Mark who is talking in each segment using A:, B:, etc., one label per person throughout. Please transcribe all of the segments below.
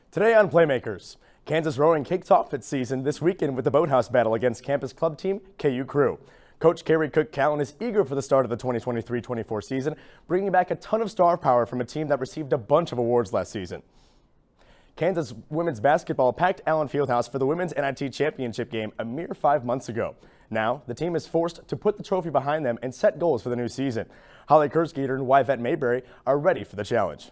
A: Today on Playmakers, Kansas rowing kicks off its season this weekend with the boathouse battle against campus club team KU Crew. Coach Carrie Cook-Callan is eager for the start of the 2023-24 season, bringing back a ton of star power from a team that received a bunch of awards last season. Kansas women's basketball packed Allen Fieldhouse for the Women's NIT Championship game a mere 5 months ago. Now, the team is forced to put the trophy behind them and set goals for the new season. Holly Kurzgeter and Yvette Mayberry are ready for the challenge.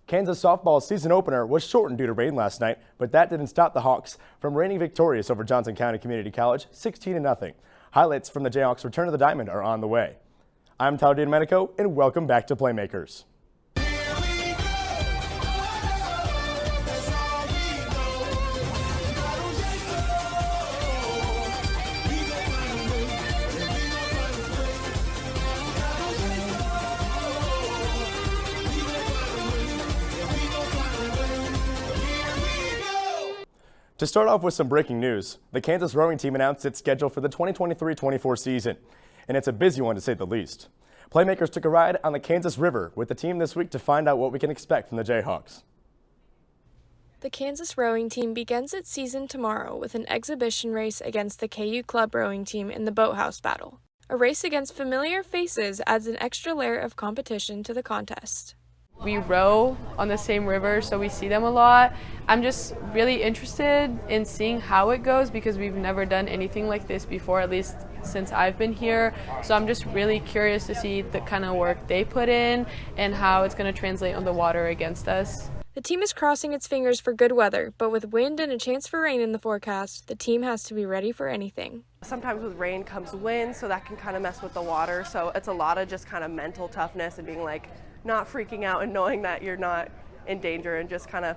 A: Kansas softball's season opener was shortened due to rain last night, but that didn't stop the Hawks from reigning victorious over Johnson County Community College 16-0. Highlights from the Jayhawks' return to the Diamond are on the way. I'm Tyler Domenico, and welcome back to Playmakers. To start off with some breaking news, the Kansas rowing team announced its schedule for the 2023-24 season, and it's a busy one to say the least. Playmakers took a ride on the Kansas River with the team this week to find out what we can expect from the Jayhawks.
B: The Kansas rowing team begins its season tomorrow with an exhibition race against the KU Club rowing team in the boathouse battle. A race against familiar faces adds an extra layer of competition to the contest.
C: We row on the same river, so we see them a lot. I'm just really interested in seeing how it goes because we've never done anything like this before, at least since I've been here. So I'm just really curious to see the kind of work they put in and how it's going to translate on the water against us.
B: The team is crossing its fingers for good weather, but with wind and a chance for rain in the forecast, the team has to be ready for anything.
D: Sometimes with rain comes wind, so that can kind of mess with the water. So it's a lot of just kind of mental toughness and being like, not freaking out and knowing that you're not in danger and just kind of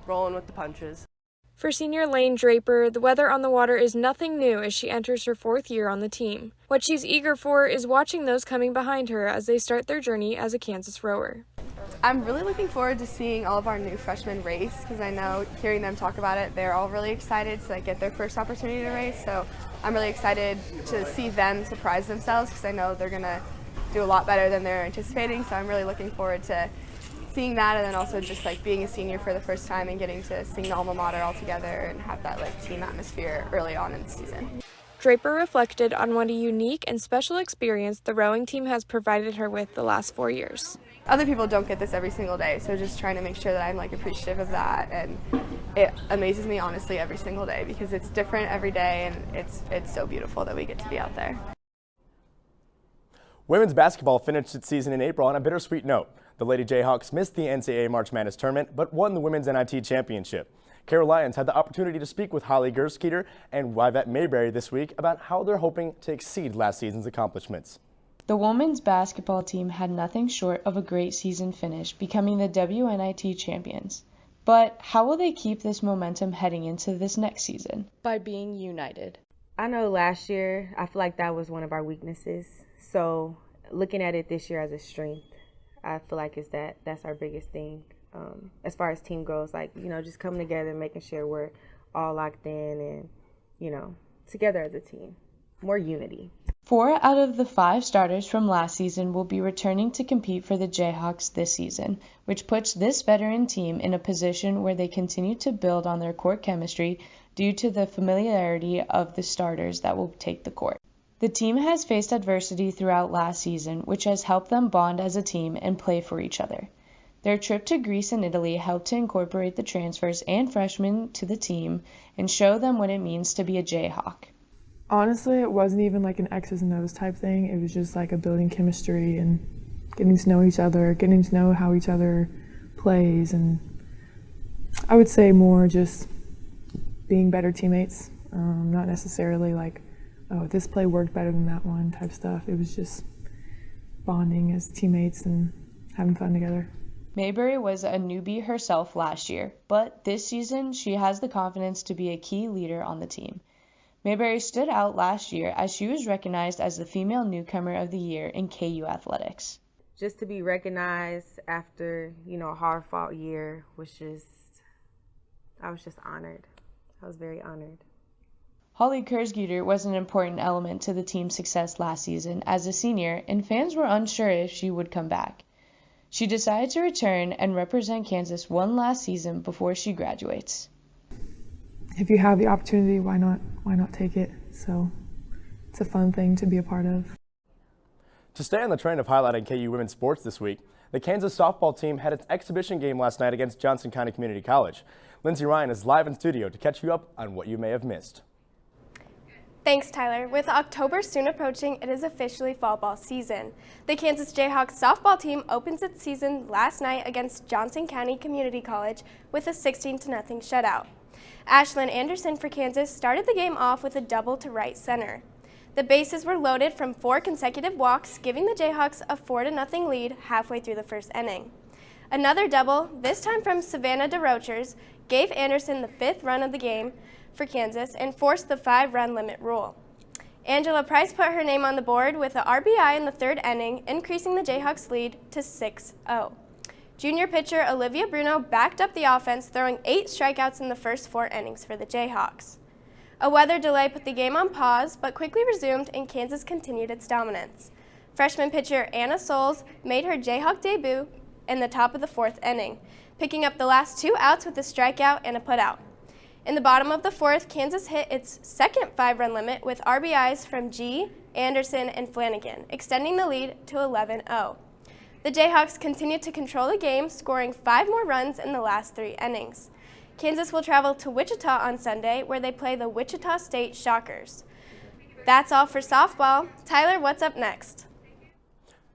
D: rolling with the punches.
B: For senior Lane Draper, the weather on the water is nothing new as she enters her 4th year on the team. What she's eager for is watching those coming behind her as they start their journey as a Kansas rower.
E: I'm really looking forward to seeing all of our new freshmen race because I know hearing them talk about it, they're all really excited to get their first opportunity to race. So I'm really excited to see them surprise themselves because I know they're going to do a lot better than they're anticipating. So I'm really looking forward to seeing that, and then also just being a senior for the first time and getting to sing the alma mater all together and have that team atmosphere early on in the season.
B: Draper reflected on what a unique and special experience the rowing team has provided her with the last 4 years.
E: Other people don't get this every single day, so just trying to make sure that I'm appreciative of that, and it amazes me honestly every single day because it's different every day and it's so beautiful that we get to be out there.
A: Women's basketball finished its season in April on a bittersweet note. The Lady Jayhawks missed the NCAA March Madness tournament, but won the Women's NIT Championship. Carolians had the opportunity to speak with Holly Kurzgeter and Yvette Mayberry this week about how they're hoping to exceed last season's accomplishments.
F: The women's basketball team had nothing short of a great season finish, becoming the WNIT champions. But how will they keep this momentum heading into this next season?
G: By being united.
H: I know last year, I feel like that was one of our weaknesses. So looking at it this year as a strength, I feel like that's our biggest thing. As far as team goes, just coming together and making sure we're all locked in and, together as a team. More unity.
F: 4 out of the 5 starters from last season will be returning to compete for the Jayhawks this season, which puts this veteran team in a position where they continue to build on their court chemistry due to the familiarity of the starters that will take the court. The team has faced adversity throughout last season, which has helped them bond as a team and play for each other. Their trip to Greece and Italy helped to incorporate the transfers and freshmen to the team and show them what it means to be a Jayhawk.
I: Honestly, it wasn't even an X's and O's type thing. It was just a building chemistry and getting to know each other, getting to know how each other plays, and I would say more just being better teammates, not necessarily oh, this play worked better than that one type stuff. It was just bonding as teammates and having fun together.
F: Mayberry was a newbie herself last year, but this season she has the confidence to be a key leader on the team. Mayberry stood out last year as she was recognized as the Female Newcomer of the Year in KU Athletics.
H: Just to be recognized after, a hard-fought year I was just honored. I was very honored.
F: Holly Kurzgeter was an important element to the team's success last season as a senior, and fans were unsure if she would come back. She decided to return and represent Kansas one last season before she graduates.
I: If you have the opportunity, why not take it? So it's a fun thing to be a part of.
A: To stay on the trend of highlighting KU women's sports this week, the Kansas softball team had its exhibition game last night against Johnson County Community College. Lindsay Ryan is live in studio to catch you up on what you may have missed.
G: Thanks, Tyler. With October soon approaching, it is officially fall ball season. The Kansas Jayhawks softball team opens its season last night against Johnson County Community College with a 16-0 shutout. Ashlyn Anderson for Kansas started the game off with a double to right center. The bases were loaded from 4 consecutive walks, giving the Jayhawks a 4-0 lead halfway through the first inning. Another double, this time from Savannah DeRochers, gave Anderson the 5th run of the game for Kansas and forced the 5-run limit rule. Angela Price put her name on the board with an RBI in the 3rd inning, increasing the Jayhawks' lead to 6-0. Junior pitcher Olivia Bruno backed up the offense, throwing 8 strikeouts in the first 4 innings for the Jayhawks. A weather delay put the game on pause, but quickly resumed and Kansas continued its dominance. Freshman pitcher Anna Souls made her Jayhawk debut in the top of the 4th inning, picking up the last 2 outs with a strikeout and a putout. In the bottom of the 4th, Kansas hit its second 5-run limit with RBIs from G, Anderson, and Flanagan, extending the lead to 11-0. The Jayhawks continued to control the game, scoring 5 more runs in the last 3 innings. Kansas will travel to Wichita on Sunday, where they play the Wichita State Shockers. That's all for softball. Tyler, what's up next?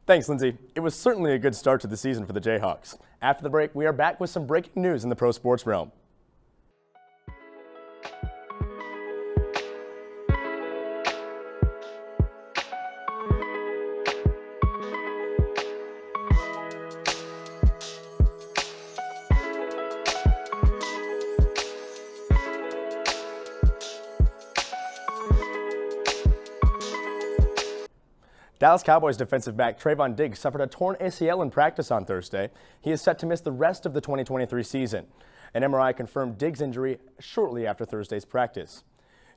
A: Thanks, Lindsay. It was certainly a good start to the season for the Jayhawks. After the break, we are back with some breaking news in the pro sports realm. Dallas Cowboys defensive back Trayvon Diggs suffered a torn ACL in practice on Thursday. He is set to miss the rest of the 2023 season. An MRI confirmed Diggs' injury shortly after Thursday's practice.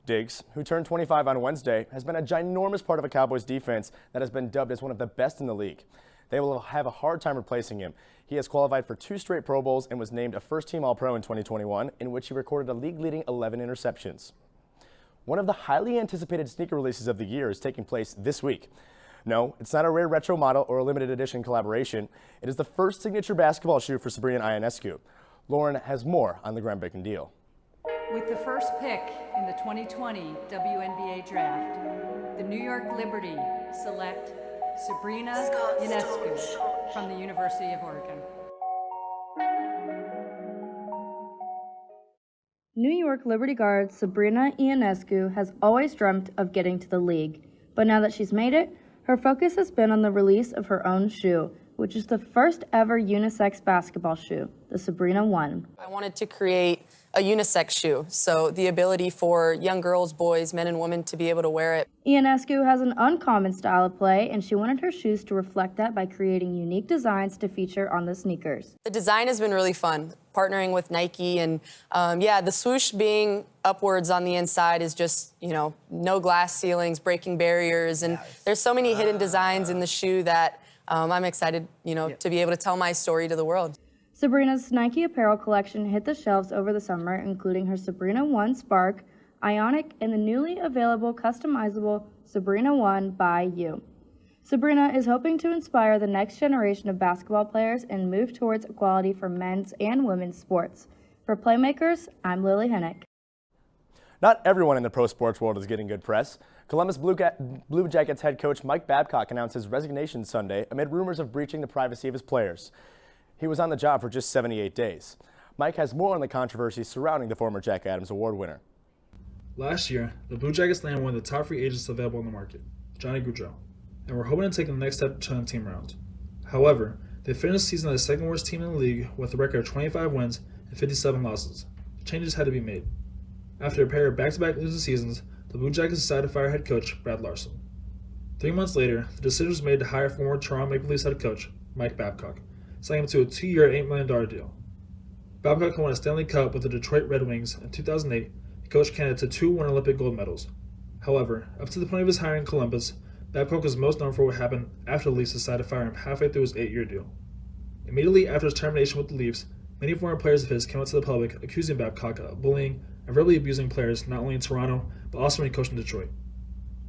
A: Diggs, who turned 25 on Wednesday, has been a ginormous part of a Cowboys defense that has been dubbed as one of the best in the league. They will have a hard time replacing him. He has qualified for 2 straight Pro Bowls and was named a first-team All-Pro in 2021, in which he recorded a league-leading 11 interceptions. One of the highly anticipated sneaker releases of the year is taking place this week. No, it's not a rare retro model or a limited edition collaboration. It is the first signature basketball shoe for Sabrina Ionescu. Lauren has more on the groundbreaking deal.
J: With the first pick in the 2020 WNBA draft, the New York Liberty select Sabrina Ionescu from the University of Oregon.
K: New York Liberty guard Sabrina Ionescu has always dreamt of getting to the league, but now that she's made it, her focus has been on the release of her own shoe, which is the first ever unisex basketball shoe, the Sabrina 1.
L: I wanted to create a unisex shoe, so the ability for young girls, boys, men and women to be able to wear it.
K: Ionescu has an uncommon style of play, and she wanted her shoes to reflect that by creating unique designs to feature on the sneakers.
L: The design has been really fun, partnering with Nike, and the swoosh being upwards on the inside is just, no glass ceilings, breaking barriers, and there's so many hidden designs in the shoe that I'm excited, to be able to tell my story to the world.
K: Sabrina's Nike apparel collection hit the shelves over the summer, including her Sabrina 1 Spark, Ionic, and the newly available customizable Sabrina 1 by You. Sabrina is hoping to inspire the next generation of basketball players and move towards equality for men's and women's sports. For Playmakers, I'm Lily Hennick.
A: Not everyone in the pro sports world is getting good press. Columbus Blue Jackets head coach Mike Babcock announced his resignation Sunday amid rumors of breaching the privacy of his players. He was on the job for just 78 days. Mike has more on the controversy surrounding the former Jack Adams Award winner.
M: Last year, the Blue Jackets landed one of the top free agents available on the market, Johnny Gaudreau, and were hoping to take the next step to turn the team around. However, they finished the season as the second worst team in the league with a record of 25 wins and 57 losses. Changes had to be made. After a pair of back-to-back losing seasons, the Blue Jackets decided to fire head coach Brad Larson. 3 months later, the decision was made to hire former Toronto Maple Leafs head coach Mike Babcock, signing him to a 2-year, $8 million deal. Babcock won a Stanley Cup with the Detroit Red Wings in 2008 and coached Canada to 2 Winter Olympic gold medals. However, up to the point of his hiring in Columbus, Babcock was most known for what happened after the Leafs decided to fire him halfway through his 8-year deal. Immediately after his termination with the Leafs, many former players of his came out to the public accusing Babcock of bullying and verbally abusing players not only in Toronto, but also when he coached in Detroit.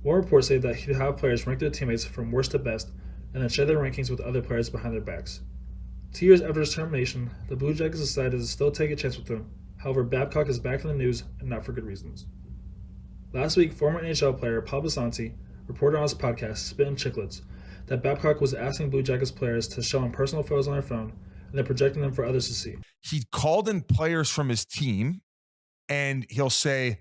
M: One report said that he'd have players rank their teammates from worst to best and then share their rankings with other players behind their backs. 2 years after his termination, the Blue Jackets decided to still take a chance with him. However, Babcock is back in the news, and not for good reasons. Last week, former NHL player Paul Basanti reported on his podcast, Spittin' Chicklets, that Babcock was asking Blue Jackets players to show him personal photos on their phone and then projecting them for others to see.
N: He called in players from his team, and he'll say,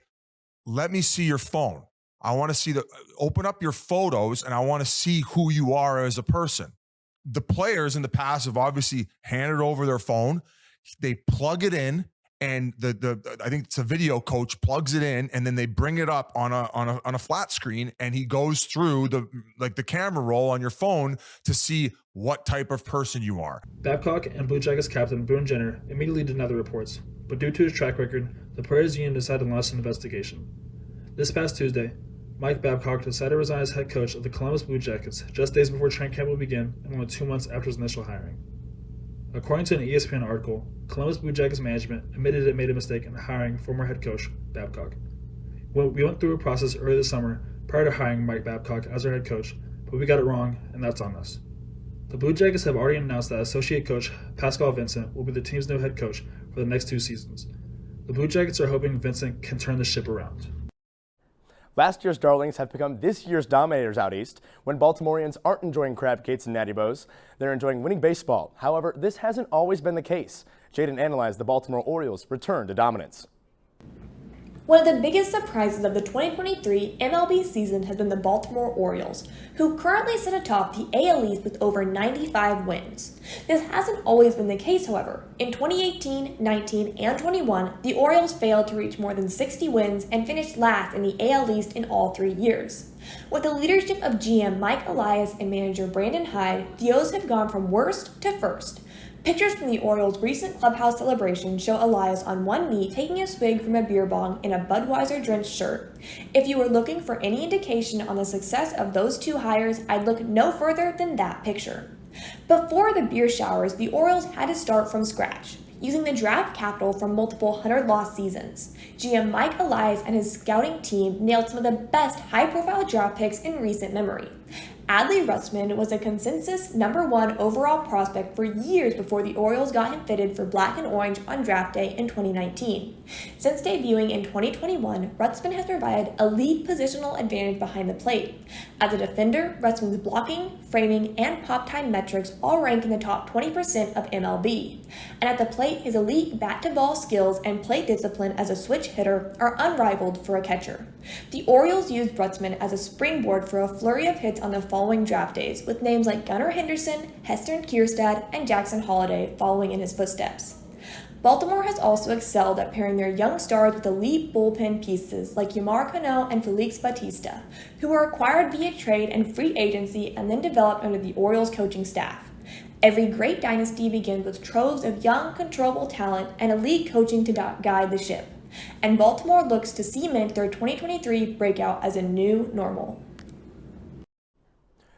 N: "Let me see your phone. I want to see open up your photos, and I want to see who you are as a person." The players in the past have obviously handed over their phone. They plug it in, and I think it's a video coach plugs it in, and then they bring it up on a flat screen, and he goes through the camera roll on your phone to see what type of person you are.
M: Babcock and Blue Jackets captain Boone Jenner immediately denied the reports, but due to his track record, the Players Union decided to launch an investigation. This past Tuesday, Mike Babcock decided to resign as head coach of the Columbus Blue Jackets just days before training camp will begin and only 2 months after his initial hiring. According to an ESPN article, Columbus Blue Jackets management admitted it made a mistake in hiring former head coach Babcock. We went through a process earlier this summer prior to hiring Mike Babcock as our head coach, but we got it wrong, and that's on us. The Blue Jackets have already announced that associate coach Pascal Vincent will be the team's new head coach for the next 2 seasons. The Blue Jackets are hoping Vincent can turn the ship around.
A: Last year's darlings have become this year's dominators out east. When Baltimoreans aren't enjoying crab cakes and natty bows, they're enjoying winning baseball. However, this hasn't always been the case. Jaden analyzed the Baltimore Orioles' return to dominance.
O: One of the biggest surprises of the 2023 MLB season has been the Baltimore Orioles, who currently sit atop the AL East with over 95 wins. This hasn't always been the case, however. In 2018, 19, and 21, the Orioles failed to reach more than 60 wins and finished last in the AL East in all 3 years. With the leadership of GM Mike Elias and manager Brandon Hyde, the O's have gone from worst to first. Pictures from the Orioles' recent clubhouse celebration show Elias on one knee taking a swig from a beer bong in a Budweiser-drenched shirt. If you were looking for any indication on the success of those 2 hires, I'd look no further than that picture. Before the beer showers, the Orioles had to start from scratch, using the draft capital from multiple 100-loss seasons. GM Mike Elias and his scouting team nailed some of the best high-profile draft picks in recent memory. Adley Rutschman was a consensus #1 overall prospect for years before the Orioles got him fitted for black and orange on draft day in 2019. Since debuting in 2021, Rutschman has provided a lead positional advantage behind the plate. As a defender, Rutschman's blocking, framing, and pop time metrics all rank in the top 20% of MLB. And at the plate, his elite bat-to-ball skills and plate discipline as a switch hitter are unrivaled for a catcher. The Orioles used Rutschman as a springboard for a flurry of hits on the following draft days, with names like Gunnar Henderson, Heston Kjerstad, and Jackson Holliday following in his footsteps. Baltimore has also excelled at pairing their young stars with elite bullpen pieces like Yamar Cano and Felix Bautista, who were acquired via trade and free agency and then developed under the Orioles coaching staff. Every great dynasty begins with troves of young, controllable talent and elite coaching to guide the ship. And Baltimore looks to cement their 2023 breakout as a new normal.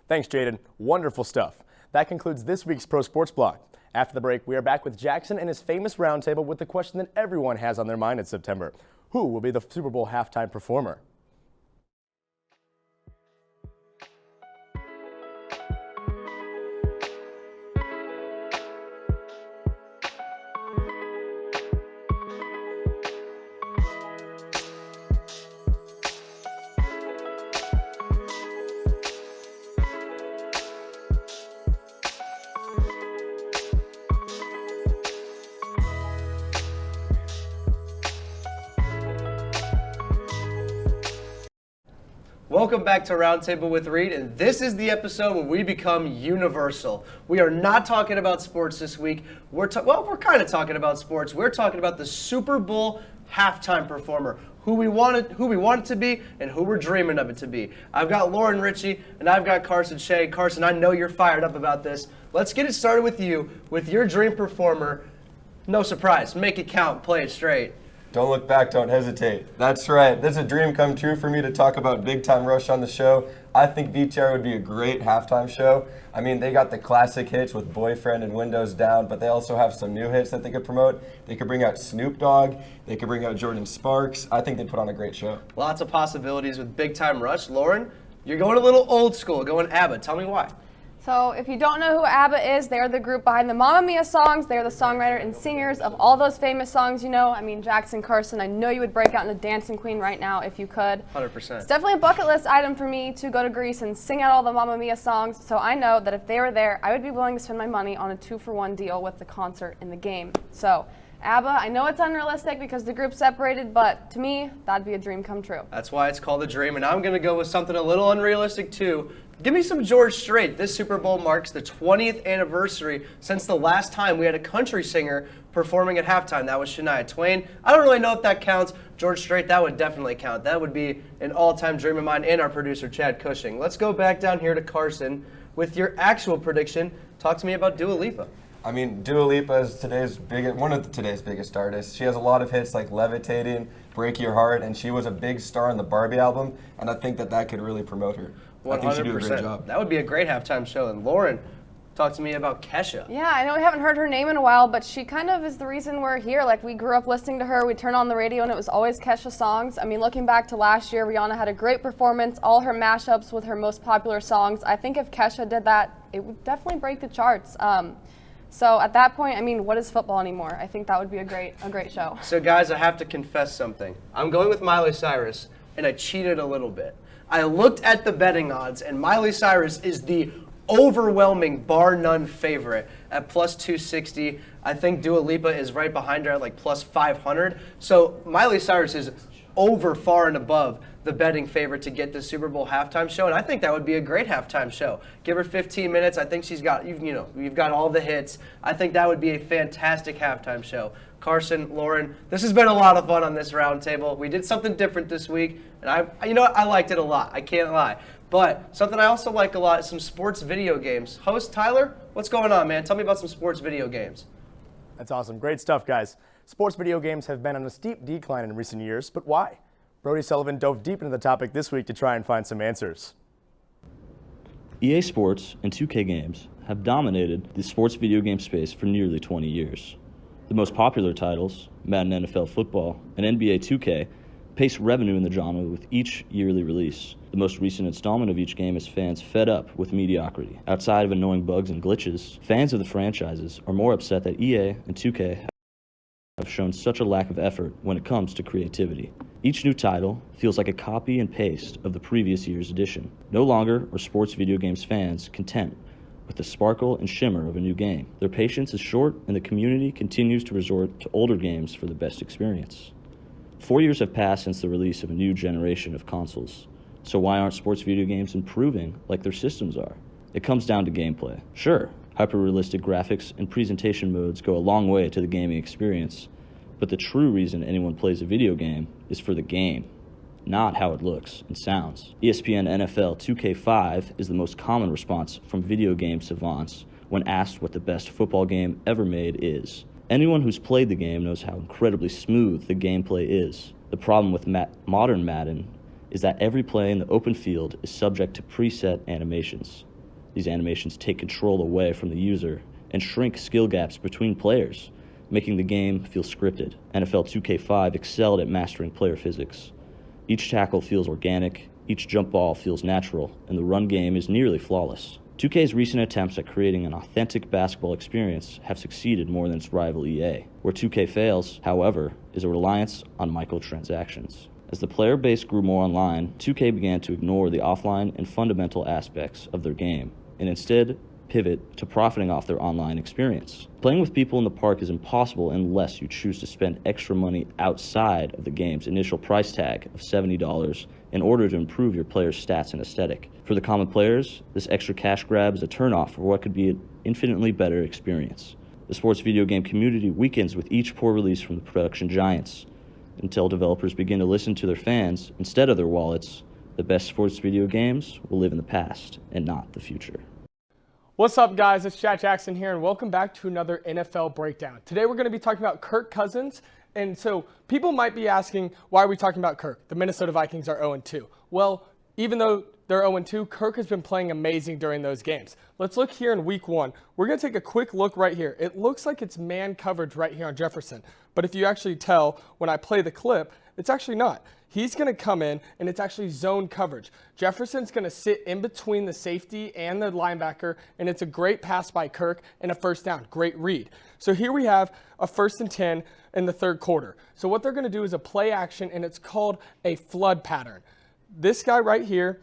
A: Thanks, Jaden. Wonderful stuff. That concludes this week's Pro Sports Blog. After the break, we are back with Jackson and his famous roundtable with the question that everyone has on their mind in September. Who will be the Super Bowl halftime performer?
P: Welcome back to Roundtable with Reed, and this is the episode where we become universal. We are not talking about sports this week. We're kind of talking about sports. We're talking about the Super Bowl halftime performer, who we want it to be, and who we're dreaming of it to be. I've got Lauren Ritchie, and I've got Carson Shea. Carson, I know you're fired up about this. Let's get it started with you, with your dream performer. No surprise, make it count, play it straight.
Q: Don't look back, don't hesitate. That's right. This is a dream come true for me to talk about Big Time Rush on the show. I think VTR would be a great halftime show. I mean, they got the classic hits with Boyfriend and Windows Down, but they also have some new hits that they could promote. They could bring out Snoop Dogg. They could bring out Jordan Sparks. I think they'd put on a great show.
P: Lots of possibilities with Big Time Rush. Lauren, you're going a little old school, going ABBA. Tell me why.
R: So if you don't know who ABBA is, they're the group behind the Mamma Mia songs. They're the songwriter and singers of all those famous songs, you know. I mean, Jackson, Carson, I know you would break out into Dancing Queen right now if you could.
P: 100%.
R: It's definitely a bucket list item for me to go to Greece and sing out all the Mamma Mia songs. So I know that if they were there, I would be willing to spend my money on a 2-for-1 deal with the concert and the game. So ABBA, I know it's unrealistic because the group's separated, but to me, that'd be a dream come true.
P: That's why it's called a dream, and I'm going to go with something a little unrealistic too. Give me some George Strait. This Super Bowl marks the 20th anniversary since the last time we had a country singer performing at halftime. That was Shania Twain. I don't really know if that counts. George Strait, that would definitely count. That would be an all-time dream of mine and our producer, Chad Cushing. Let's go back down here to Carson with your actual prediction. Talk to me about Dua Lipa.
Q: I mean, Dua Lipa is one of today's biggest artists. She has a lot of hits like Levitating, Break Your Heart, and she was a big star in the Barbie album, and I think that could really promote her.
P: 100%.
Q: I think she'd do a great job.
P: That would be a great halftime show. And Lauren, talk to me about Kesha.
R: Yeah, I know we haven't heard her name in a while, but she kind of is the reason we're here. Like, we grew up listening to her. We turned on the radio, and it was always Kesha songs. I mean, looking back to last year, Rihanna had a great performance, all her mashups with her most popular songs. I think if Kesha did that, it would definitely break the charts. So at that point, I mean, what is football anymore? I think that would be a great show.
P: So guys, I have to confess something. I'm going with Miley Cyrus, and I cheated a little bit. I looked at the betting odds, and Miley Cyrus is the overwhelming, bar none favorite at plus 260. I think Dua Lipa is right behind her at like plus 500. So Miley Cyrus is over, far and above the betting favorite to get the Super Bowl halftime show, and I think that would be a great halftime show. Give her 15 minutes. I think she's got, you've got all the hits. I think that would be a fantastic halftime show. Carson, Lauren, this has been a lot of fun on this roundtable. We did something different this week, and I liked it a lot. I can't lie. But something I also like a lot is some sports video games. Host Tyler, what's going on, man? Tell me about some sports video games.
A: That's awesome. Great stuff, guys. Sports video games have been on a steep decline in recent years, but why? Brody Sullivan dove deep into the topic this week to try and find some answers.
S: EA Sports and 2K games have dominated the sports video game space for nearly 20 years. The most popular titles, Madden NFL Football and NBA 2K, pace revenue in the genre with each yearly release. The most recent installment of each game is fans fed up with mediocrity. Outside of annoying bugs and glitches, fans of the franchises are more upset that EA and 2K have shown such a lack of effort when it comes to creativity. Each new title feels like a copy and paste of the previous year's edition. No longer are sports video games fans content with the sparkle and shimmer of a new game. Their patience is short, and the community continues to resort to older games for the best experience. 4 years have passed since the release of a new generation of consoles. So why aren't sports video games improving like their systems are? It comes down to gameplay. Sure, hyper-realistic graphics and presentation modes go a long way to the gaming experience, but the true reason anyone plays a video game is for the game, not how it looks and sounds. ESPN NFL 2K5 is the most common response from video game savants when asked what the best football game ever made is. Anyone who's played the game knows how incredibly smooth the gameplay is. The problem with modern Madden is that every play in the open field is subject to preset animations. These animations take control away from the user and shrink skill gaps between players, making the game feel scripted. NFL 2K5 excelled at mastering player physics. Each tackle feels organic, each jump ball feels natural, and the run game is nearly flawless. 2K's recent attempts at creating an authentic basketball experience have succeeded more than its rival EA. Where 2K fails, however, is a reliance on microtransactions. As the player base grew more online, 2K began to ignore the offline and fundamental aspects of their game, and instead pivot to profiting off their online experience. Playing with people in the park is impossible unless you choose to spend extra money outside of the game's initial price tag of $70 in order to improve your player's stats and aesthetic. For the common players, this extra cash grab is a turnoff for what could be an infinitely better experience. The sports video game community weakens with each poor release from the production giants. Until developers begin to listen to their fans instead of their wallets, the best sports video games will live in the past and not the future.
T: What's up, guys? It's Chad Jackson here, and welcome back to another NFL Breakdown. Today we're going to be talking about Kirk Cousins, and so people might be asking, why are we talking about Kirk? The Minnesota Vikings are 0-2. Well, even though they're 0-2, Kirk has been playing amazing during those games. Let's look here in week 1. We're going to take a quick look right here. It looks like it's man coverage right here on Jefferson. But if you actually tell when I play the clip, it's actually not. He's going to come in, and it's actually zone coverage. Jefferson's going to sit in between the safety and the linebacker, and it's a great pass by Kirk and a first down. Great read. So here we have a 1st and 10 in the 3rd quarter. So what they're going to do is a play action, and it's called a flood pattern. This guy right here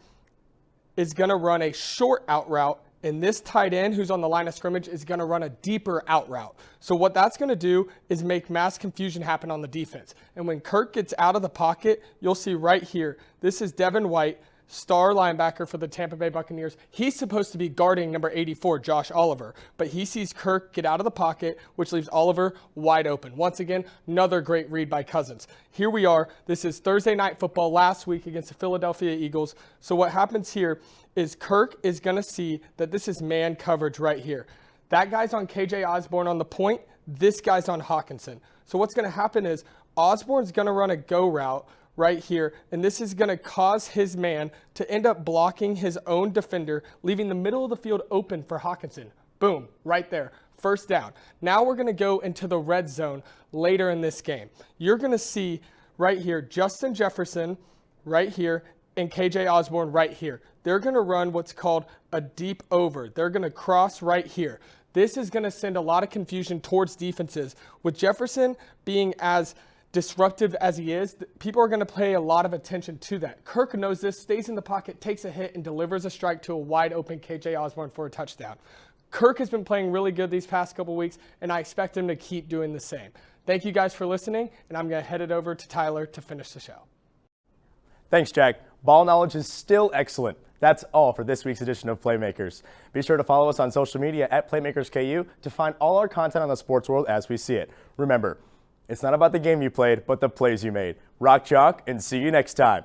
T: is going to run a short out route, and this tight end who's on the line of scrimmage is going to run a deeper out route. So what that's going to do is make mass confusion happen on the defense. And when Kirk gets out of the pocket, you'll see right here, this is Devin White, star linebacker for the Tampa Bay Buccaneers. He's supposed to be guarding number 84, Josh Oliver, but he sees Kirk get out of the pocket, which leaves Oliver wide open. Once again, another great read by Cousins. Here we are. This is Thursday Night Football last week against the Philadelphia Eagles. So what happens here is Kirk is going to see that this is man coverage right here. That guy's on KJ Osborne on the point. This guy's on Hawkinson. So what's going to happen is Osborne's going to run a go route right here, and this is going to cause his man to end up blocking his own defender, leaving the middle of the field open for Hawkinson. Boom, right there, first down. Now we're going to go into the red zone later in this game. You're going to see right here Justin Jefferson right here and KJ Osborne right here. They're going to run what's called a deep over. They're going to cross right here. This is going to send a lot of confusion towards defenses. With Jefferson being as disruptive as he is, people are going to pay a lot of attention to that. Kirk knows this, stays in the pocket, takes a hit, and delivers a strike to a wide open KJ Osborne for a touchdown. Kirk has been playing really good these past couple weeks, and I expect him to keep doing the same. Thank you guys for listening, and I'm going to head it over to Tyler to finish the show.
A: Thanks, Jack. Ball knowledge is still excellent. That's all for this week's edition of Playmakers. Be sure to follow us on social media at PlaymakersKU to find all our content on the sports world as we see it. Remember, it's not about the game you played, but the plays you made. Rock chalk, and see you next time.